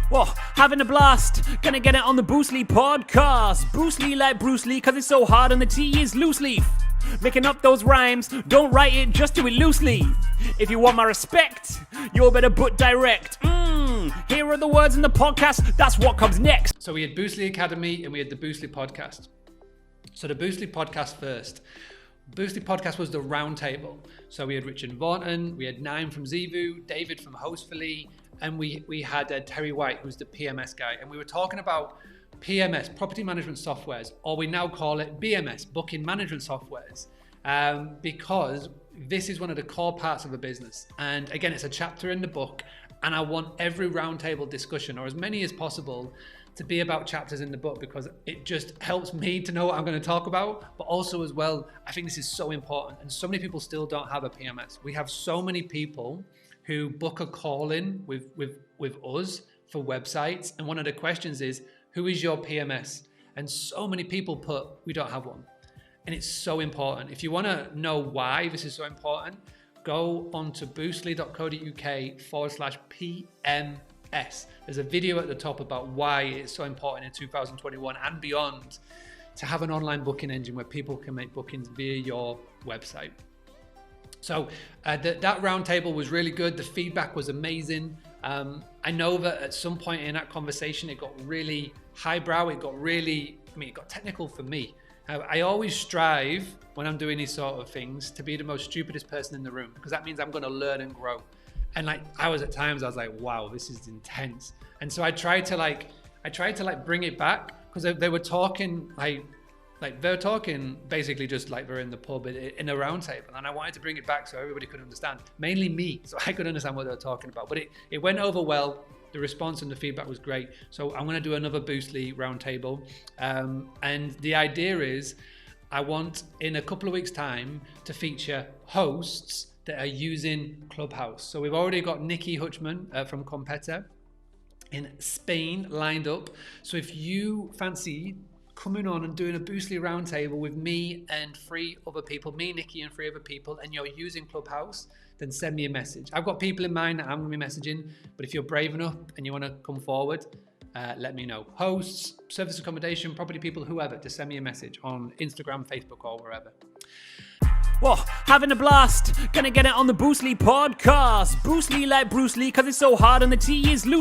Whoa, having a blast, gonna get it on the Bruce Lee podcast. Bruce Lee like Bruce Lee, cause it's so hard and the T is loose leaf. Making up those rhymes, don't write it, just do it loosely. If you want my respect, you better put direct. Here are the words in the podcast, that's what comes next. So we had Bruce Lee Academy and we had the Bruce Lee podcast. So the Bruce Lee podcast first. Bruce Lee podcast was the round table. So we had Richard Vaughan, we had Naim from Zevu, David from Hostfully, and we had Terry White, who's the PMS guy. And we were talking about PMS, property management softwares, or we now call it BMS, booking management softwares, because this is one of the core parts of a business. And again, it's a chapter in the book, and I want every roundtable discussion, or as many as possible, to be about chapters in the book, because it just helps me to know what I'm going to talk about. But also as well, I think this is so important, and so many people still don't have a PMS. We have so many people who book a call in with us for websites, and one of the questions is, who is your PMS? And so many people put, we don't have one. And it's so important. If you want to know why this is so important, go onto boostly.co.uk/PMS. There's a video at the top about why it's so important in 2021 and beyond to have an online booking engine where people can make bookings via your website. So that roundtable was really good. The feedback was amazing. I know that at some point in that conversation, it got really highbrow. It got technical for me. I always strive when I'm doing these sort of things to be the most stupidest person in the room, because that means I'm going to learn and grow. And at times I was like, wow, this is intense. And so I tried to bring it back, because they were talking they were talking basically just like we're in the pub in a round table, and I wanted to bring it back so everybody could understand, mainly me, so I could understand what they were talking about. But it went over well. The response and the feedback was great. So I'm going to do another Bruce Lee round table. And the idea is I want in a couple of weeks' time to feature hosts that are using Clubhouse. So we've already got Nikki Hutchman from Competa in Spain lined up. So if you fancy coming on and doing a Bruce Lee roundtable with me and 3 other people, me, Nikki, and 3 other people, and you're using Clubhouse, then send me a message. I've got people in mind that I'm going to be messaging, but if you're brave enough and you want to come forward, let me know. Hosts, service accommodation, property people, whoever, just send me a message on Instagram, Facebook, or wherever. Whoa, having a blast, gonna get it on the Bruce Lee podcast. Bruce Lee like Bruce Lee, cause it's so hard and the T is loose.